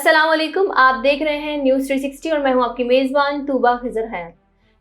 अस्सलाम वालेकुम। आप देख रहे हैं न्यूज़ 360 और मैं हूं आपकी मेज़बान तूबा खिजर हयात।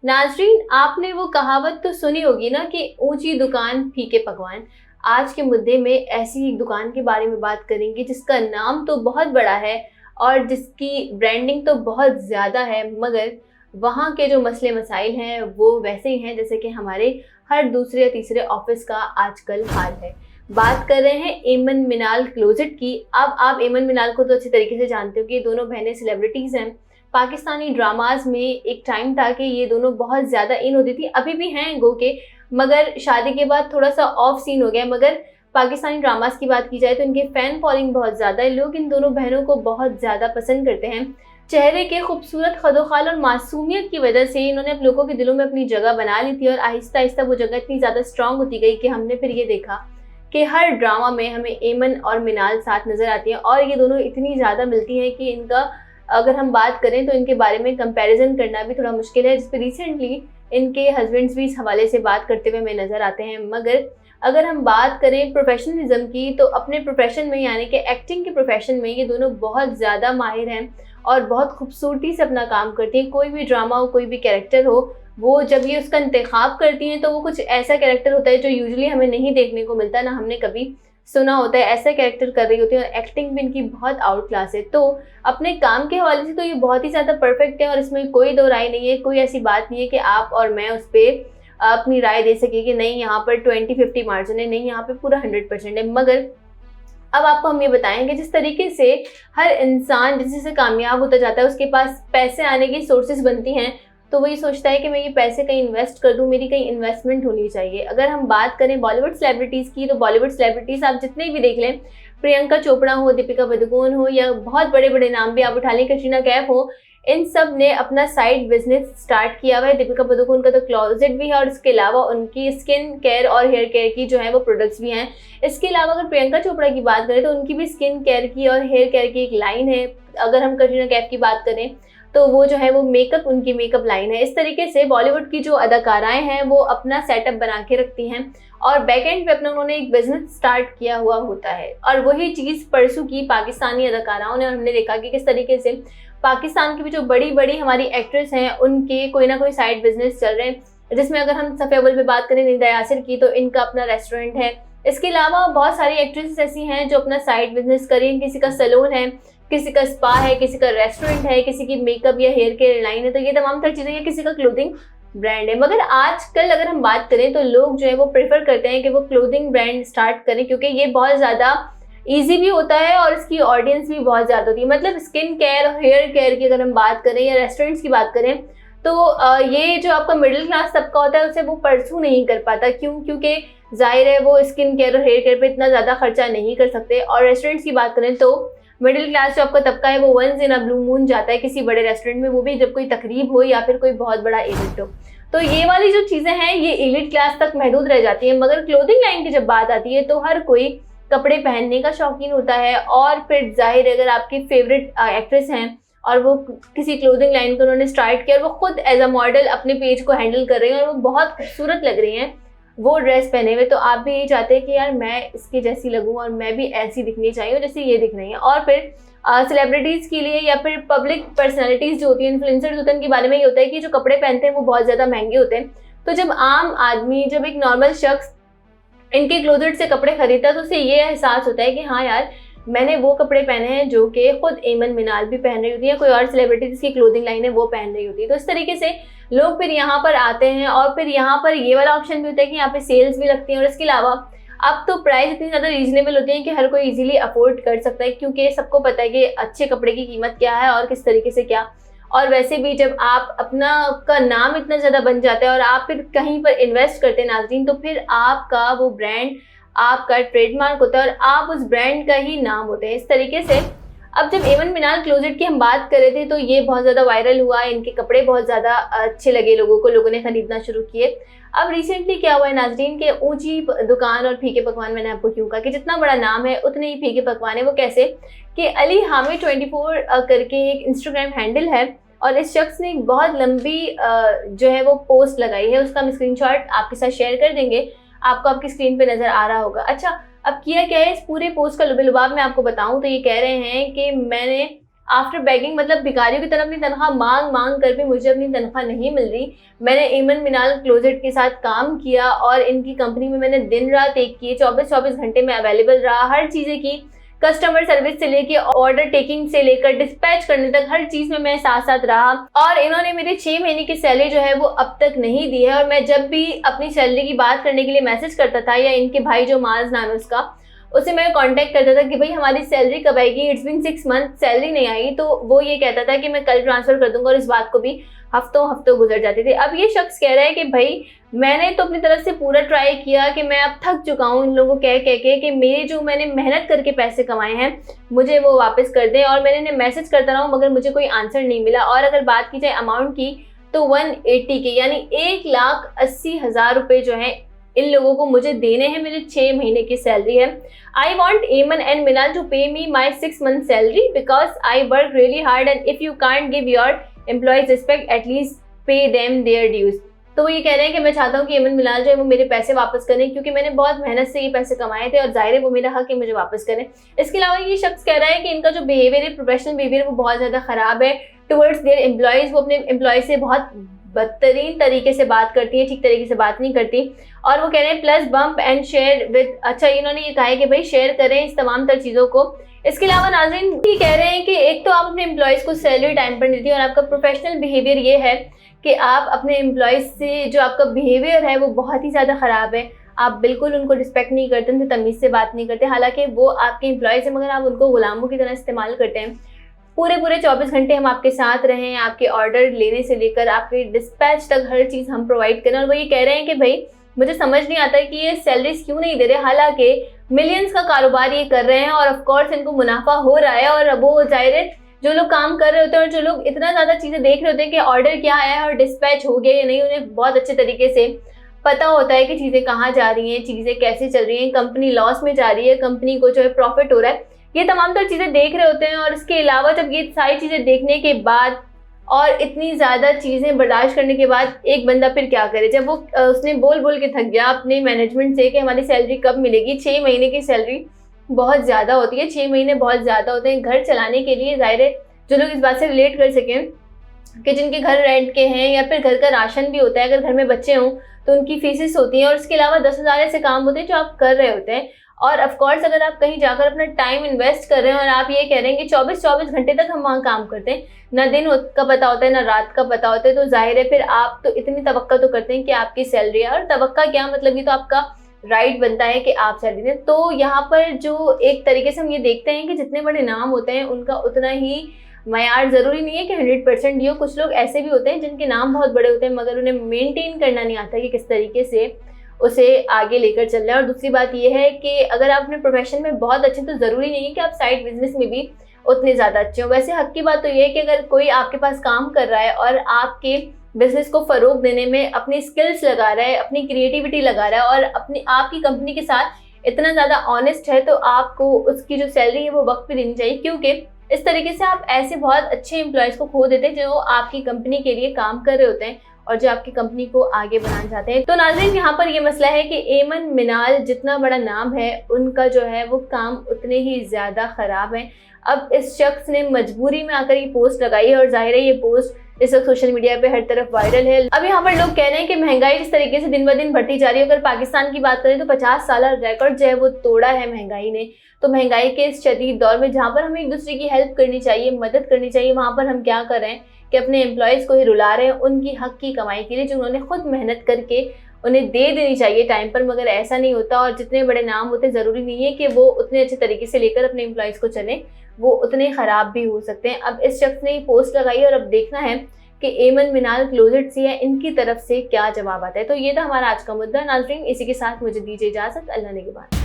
नाजरीन, आपने वो कहावत तो सुनी होगी ना कि ऊंची दुकान फीके पकवान। आज के मुद्दे में ऐसी एक दुकान के बारे में बात करेंगे जिसका नाम तो बहुत बड़ा है और जिसकी ब्रांडिंग तो बहुत ज़्यादा है, मगर वहाँ के जो मसले मसाइल हैं वो वैसे ही हैं जैसे कि हमारे हर दूसरे या तीसरे ऑफिस का आजकल हाल है। बात कर रहे हैं एमन मिनाल क्लोजेट की। अब आप एमन मिनाल को तो अच्छी तरीके से जानते हो कि ये दोनों बहनें सेलिब्रिटीज़ हैं। पाकिस्तानी ड्रामाज में एक टाइम था कि ये दोनों बहुत ज़्यादा इन होती थी, अभी भी हैं गो के, मगर शादी के बाद थोड़ा सा ऑफ सीन हो गया। मगर पाकिस्तानी ड्रामाज की बात की जाए तो इनके फ़ैन फॉलोइंग बहुत ज़्यादा है। लोग इन दोनों बहनों को बहुत ज़्यादा पसंद करते हैं। चेहरे के खूबसूरत खदोखाल और मासूमियत की वजह से इन्होंने अब लोगों के दिलों में अपनी जगह बना ली थी और आहिस्ता आहिस्ता वो जगह इतनी ज़्यादा स्ट्रॉन्ग होती गई कि हमने फिर ये देखा कि हर ड्रामा में हमें एमन और मिनाल साथ नज़र आती हैं और ये दोनों इतनी ज़्यादा मिलती हैं कि इनका अगर हम बात करें तो इनके बारे में कंपैरिजन करना भी थोड़ा मुश्किल है, जिस पर रिसेंटली इनके हस्बैंड्स भी इस हवाले से बात करते हुए हमें नज़र आते हैं। मगर अगर हम बात करें प्रोफेशनलिज्म की तो अपने प्रोफेशन में यानी कि एक्टिंग के प्रोफेशन में ये दोनों बहुत ज़्यादा माहिर हैं और बहुत खूबसूरती से अपना काम करती हैं। कोई भी ड्रामा हो, कोई भी कैरेक्टर हो, वो जब ये उसका इंतखाब करती हैं तो वो कुछ ऐसा कैरेक्टर होता है जो यूजुअली हमें नहीं देखने को मिलता, ना हमने कभी सुना होता है। ऐसा कैरेक्टर कर रही होती है और एक्टिंग भी इनकी बहुत आउट क्लास है। तो अपने काम के हवाले से तो ये बहुत ही ज़्यादा परफेक्ट है और इसमें कोई दो राय नहीं है। कोई ऐसी बात नहीं है कि आप और मैं उस पर अपनी राय दे सके कि नहीं यहाँ पर 20-50 मार्जिन है, नहीं यहाँ पर पूरा 100% है। मगर अब आपको हम ये बताएंगे जिस तरीके से हर इंसान जिस से कामयाब होता जाता है उसके पास पैसे आने की सोर्सेज बनती हैं, तो वो ये सोचता है कि मैं ये पैसे कहीं इन्वेस्ट कर दूं, मेरी कहीं इन्वेस्टमेंट होनी चाहिए। अगर हम बात करें बॉलीवुड सेलिब्रिटीज़ की तो बॉलीवुड सेलिब्रिटीज़ आप जितने भी देख लें, प्रियंका चोपड़ा हो, दीपिका पादुकोण हो या बहुत बड़े बड़े नाम भी आप उठा लें, कटरीना कैफ हो, इन सब ने अपना साइड बिजनेस स्टार्ट किया हुआ है। दीपिका पादुकोण का तो क्लोजेट भी है और इसके अलावा उनकी स्किन केयर और हेयर केयर की जो है वो प्रोडक्ट्स भी हैं। इसके अलावा अगर प्रियंका चोपड़ा की बात करें तो उनकी भी स्किन केयर की और हेयर केयर की एक लाइन है। अगर हम कटरीना कैफ की बात करें तो वो जो है वो मेकअप, उनकी मेकअप लाइन है। इस तरीके से बॉलीवुड की जो अदाकाराएं हैं वो अपना सेटअप बना के रखती हैं और बैक एंड पे अपना उन्होंने एक बिजनेस स्टार्ट किया हुआ होता है। और वही चीज़ परसों की पाकिस्तानी अदाकाराओं ने, और हमने देखा कि किस तरीके से पाकिस्तान की भी जो बड़ी बड़ी हमारी एक्ट्रेस हैं उनके कोई ना कोई साइड बिजनेस चल रहे हैं। जिसमें अगर हम सफ़े अव्वल पे बात करें निदा यासिर की तो इनका अपना रेस्टोरेंट है। इसके अलावा बहुत सारी एक्ट्रेसेस ऐसी हैं जो अपना साइड बिजनेस करें, किसी का सैलून है, किसी का स्पा है, किसी का रेस्टोरेंट है, किसी की मेकअप या हेयर केयर लाइन है। तो ये तमाम तरह चीज़ें हैं, किसी का क्लोथिंग ब्रांड है। मगर आजकल अगर हम बात करें तो लोग जो है वो प्रेफर करते हैं कि वो क्लोथिंग ब्रांड स्टार्ट करें क्योंकि ये बहुत ज़्यादा ईजी भी होता है और इसकी ऑडियंस भी बहुत ज़्यादा होती है। मतलब स्किन केयर और हेयर केयर की अगर हम बात करें या रेस्टोरेंट्स की बात करें तो ये जो आपका मिडिल क्लास तबका होता है उसे वो परसू नहीं कर पाता। क्यों? क्योंकि जाहिर है वो स्किन केयर और हेयर केयर पे इतना ज़्यादा खर्चा नहीं कर सकते। और रेस्टोरेंट्स की बात करें तो मिडिल क्लास जो आपका तबका है वो once in a blue moon जाता है किसी बड़े रेस्टोरेंट में, वो भी जब कोई तकरीब हो या फिर कोई बहुत बड़ा इवेंट हो। तो ये वाली जो चीज़ें हैं ये एलिट क्लास तक महदूद रह जाती हैं। मगर क्लोथिंग लाइन की जब बात आती है तो हर कोई कपड़े पहनने का शौकीन होता है। और फिर जाहिर अगर आपकी फेवरेट एक्ट्रेस हैं और वो किसी क्लोथिंग लाइन को उन्होंने स्टार्ट किया और वो खुद एज अ मॉडल अपने पेज को हैंडल कर रही हैं और वो बहुत खूबसूरत लग रही हैं वो ड्रेस पहने हुए, तो आप भी यही चाहते हैं कि यार मैं इसके जैसी लगूं और मैं भी ऐसी दिखनी चाहिए जैसे ये दिख रही हैं। और फिर सेलिब्रिटीज़ के लिए या फिर पब्लिक पर्सनैलिटीज़ जो होती हैं, इन्फ्लुएंसर्स होते हैं, उनके बारे में ये होता है कि जो कपड़े पहनते हैं वो बहुत ज़्यादा महंगे होते हैं। तो जब आम आदमी, जब एक नॉर्मल शख्स इनके क्लोजेट से कपड़े खरीदता है तो उसे ये एहसास होता है कि हाँ यार मैंने वो कपड़े पहने हैं जो कि खुद एमन मिनाल भी पहन रही होती है, कोई और सेलिब्रिटी जिसकी क्लोथिंग लाइन है वो पहन रही होती है। तो इस तरीके से लोग फिर यहाँ पर आते हैं और फिर यहाँ पर ये वाला ऑप्शन भी होता है कि यहाँ पे सेल्स भी लगती हैं। और इसके अलावा अब तो प्राइस इतनी ज़्यादा रीजनेबल होती है कि हर कोई इजीली अफोर्ड कर सकता है क्योंकि सबको पता है कि अच्छे कपड़े की कीमत क्या है और किस तरीके से क्या। और वैसे भी जब आप अपना का नाम इतना ज़्यादा बन जाता है और आप फिर कहीं पर इन्वेस्ट करते हैं नाज़रीन, तो फिर आपका वो ब्रांड आपका ट्रेडमार्क होता है और आप उस ब्रांड का ही नाम होते हैं। इस तरीके से अब जब एमन मिनाल क्लोजेट की हम बात कर रहे थे तो ये बहुत ज़्यादा वायरल हुआ, इनके कपड़े बहुत ज़्यादा अच्छे लगे लोगों को, लोगों ने ख़रीदना शुरू किए। अब रिसेंटली क्या हुआ है नाज़रीन के ऊंची दुकान और फीके पकवान, मैंने आपको क्यों कहा कि जितना बड़ा नाम है उतने ही फीके पकवान है। वो कैसे कि अली हामिद 24 करके एक इंस्टाग्राम हैंडल है और इस शख्स ने एक बहुत लंबी जो है वो पोस्ट लगाई है, उसका हम स्क्रीनशॉट आपके साथ शेयर कर देंगे, आपको आपकी स्क्रीन पे नज़र आ रहा होगा। अच्छा, अब किया क्या है, इस पूरे पोस्ट का लुबे लुबाब मैं आपको बताऊं तो ये कह रहे हैं कि मैंने आफ्टर बेगिंग, मतलब भिखारियों की तरह अपनी तनख्वाह मांग मांग कर भी मुझे अपनी तनख्वाह नहीं मिल रही। मैंने एमन मिनाल क्लोजेट के साथ काम किया और इनकी कंपनी में मैंने दिन रात एक किए, 24-24 घंटे में अवेलेबल रहा, हर चीज़ें की, कस्टमर सर्विस से लेके ऑर्डर टेकिंग से लेकर डिस्पैच करने तक हर चीज में मैं साथ साथ रहा। और इन्होंने मेरे 6 महीने की सैलरी जो है वो अब तक नहीं दी है। और मैं जब भी अपनी सैलरी की बात करने के लिए मैसेज करता था, या इनके भाई जो माज नाम है उसका, उसे मैं कांटेक्ट करता था कि भाई हमारी सैलरी कब आएगी, इट्स बीन 6 मंथ सैलरी नहीं आई, तो वो ये कहता था कि मैं कल ट्रांसफर कर दूंगा, और इस बात को भी हफ्तों हफ्तों गुजर जाते थे। अब ये शख्स कह रहा है कि भाई मैंने तो अपनी तरफ से पूरा ट्राई किया कि मैं अब थक चुका हूँ इन लोगों को कह के कि मेरे जो मैंने मेहनत करके पैसे कमाए हैं मुझे वो वापस कर दें, और मैंने इन्हें मैसेज करता रहा हूँ मगर मुझे कोई आंसर नहीं मिला। और अगर बात की जाए अमाउंट की तो 180 के यानी 1,80,000 रुपये जो है इन लोगों को मुझे देने हैं, मेरे 6 महीने की सैलरी है। I want Aman and Minal to pay me my 6 month salary because I work really hard and if you can't give your employees respect at least pay them their dues. तो वो ये कह रहे हैं कि मैं चाहता हूँ कि एमन मिनाल जो है वो मेरे पैसे वापस करें, क्योंकि मैंने बहुत मेहनत से ये पैसे कमाए थे और जाहिर है वो मेरा हक है मुझे वापस करें। इसके अलावा ये शख्स कह रहा है कि इनका जो बिहेवियर है, प्रोफेशनल बिहेवियर, वो बहुत ज़्यादा ख़राब है टुवर्ड्स देयर एम्प्लॉयज़। वो अपने एम्प्लॉयज़ से बहुत बदतरीन तरीके से बात करती है, ठीक तरीके से बात नहीं करती। और वो कह रहे हैं plus bump and share with, अच्छा इन्होंने ये कहा है कि भाई शेयर करें इस तमाम तर चीज़ों को। इसके अलावा नाज़रीन ये कह रहे हैं कि एक तो आप अपने एम्प्लॉयज़ को सैलरी टाइम पर देती है, और आपका प्रोफेशनल बिहेवियर ये है कि आप अपने एम्प्लॉयज़ से जो आपका बिहेवियर है वो बहुत ही ज़्यादा ख़राब है। आप बिल्कुल उनको रिस्पेक्ट नहीं करते, उनसे तमीज़ से बात नहीं करते, हालांकि वो आपके एम्प्लॉयज़ हैं मगर आप उनको गुलामों की तरह इस्तेमाल करते हैं। पूरे 24 घंटे हम आपके साथ रहें, आपके ऑर्डर लेने से लेकर आपके डिस्पैच तक हर चीज़ हम प्रोवाइड करें। और वो ये कह रहे हैं कि भाई मुझे समझ नहीं आता कि ये सैलरीज क्यों नहीं दे रहे, हालांकि मिलियंस का कारोबार ये कर रहे हैं और ऑफकोर्स इनको मुनाफा हो रहा है। और वो जाहिर है जो लोग काम कर रहे होते हैं और जो लोग इतना ज़्यादा चीज़ें देख रहे होते हैं कि ऑर्डर क्या आया है और डिस्पैच हो गया या नहीं, उन्हें बहुत अच्छे तरीके से पता होता है कि चीज़ें कहाँ जा रही हैं, चीज़ें कैसे चल रही हैं, कंपनी लॉस में जा रही है, कंपनी को जो है प्रॉफिट हो रहा है, ये तमाम तर चीज़ें देख रहे होते हैं। और इसके अलावा जब ये सारी चीज़ें देखने के बाद और इतनी ज़्यादा चीज़ें बर्दाश्त करने के बाद एक बंदा फिर क्या करे, जब वो उसने बोल बोल के थक गया अपने मैनेजमेंट से कि हमारी सैलरी कब मिलेगी। 6 महीने की सैलरी बहुत ज़्यादा होती है, 6 महीने बहुत ज़्यादा होते हैं घर चलाने के लिए। ज़ाहिर है जो लोग इस बात से रिलेट कर सकें कि जिनके घर रेंट के हैं या फिर घर का राशन भी होता है, अगर घर में बच्चे हों तो उनकी फीसेस होती हैं, और इसके अलावा 10,000 ऐसे काम होते हैं जो आप कर रहे होते हैं। और ऑफ कोर्स अगर आप कहीं जाकर अपना टाइम इन्वेस्ट कर रहे हैं और आप ये कह रहे हैं कि 24-24 घंटे तक हम वहाँ काम करते हैं, ना दिन का पता होता है ना रात का पता होता है, तो जाहिर है फिर आप तो इतनी तवक्का तो करते हैं कि आपकी सैलरी है। और तवक्का क्या मतलब, ये तो आपका राइट बनता है कि आप सैलरी दें। तो यहाँ पर जो एक तरीके से हम ये देखते हैं कि जितने बड़े नाम होते हैं उनका उतना ही मयार ज़रूरी नहीं है कि 100% ही हो। कुछ लोग ऐसे भी होते हैं जिनके नाम बहुत बड़े होते हैं मगर उन्हें मेंटेन करना नहीं आता कि किस तरीके से उसे आगे लेकर चल रहे हैं। और दूसरी बात यह है कि अगर आप अपने प्रोफेशन में बहुत अच्छे तो ज़रूरी नहीं है कि आप साइड बिजनेस में भी उतने ज़्यादा अच्छे हो। वैसे हक की बात तो ये है कि अगर कोई आपके पास काम कर रहा है और आपके बिजनेस को फ़रोग देने में अपनी स्किल्स लगा रहा है, अपनी क्रिएटिविटी लगा रहा है और अपनी आपकी कंपनी के साथ इतना ज़्यादा ऑनेस्ट है, तो आपको उसकी जो सैलरी है वो वक्त पे देनी चाहिए, क्योंकि इस तरीके से आप ऐसे बहुत अच्छे एम्प्लॉयज़ को खो देते हैं जो आपकी कंपनी के लिए काम कर रहे होते हैं और जो आपकी कंपनी को आगे बढ़ाना चाहते हैं। तो नाज़रीन यहाँ पर ये मसला है कि एमन मिनाल जितना बड़ा नाम है उनका जो है वो काम उतने ही ज़्यादा ख़राब है। अब इस शख्स ने मजबूरी में आकर ये पोस्ट लगाई है और जाहिर है ये पोस्ट इस वक्त सोशल मीडिया पे हर तरफ वायरल है। अब यहाँ पर लोग कह रहे हैं कि महंगाई जिस तरीके से दिन ब दिन बढ़ती जा रही है, अगर पाकिस्तान की बात करें तो 50 साल रिकॉर्ड जो है वो तोड़ा है महंगाई ने। तो महंगाई के इस शदीद दौर में जहाँ पर हमें एक दूसरे की हेल्प करनी चाहिए, मदद करनी चाहिए, वहाँ पर हम क्या कर रहे हैं कि अपने एम्प्लॉयज़ को ही रुला रहे हैं उनकी हक की कमाई के लिए जो उन्होंने खुद मेहनत करके उन्हें दे देनी चाहिए टाइम पर, मगर ऐसा नहीं होता। और जितने बड़े नाम होते ज़रूरी नहीं है कि वो उतने अच्छे तरीके से लेकर अपने एम्प्लॉयज़ को चलें, वो उतने ख़राब भी हो सकते हैं। अब इस शख्स ने ये पोस्ट लगाई है और अब देखना है कि एमन मिनाल क्लोजेट से है इनकी तरफ से क्या जवाब आता है। तो ये था हमारा आज का मुद्दा। नाज़रीन इसी के साथ मुझे दीजिए इजाज़त, अल्लाह ने के बाद।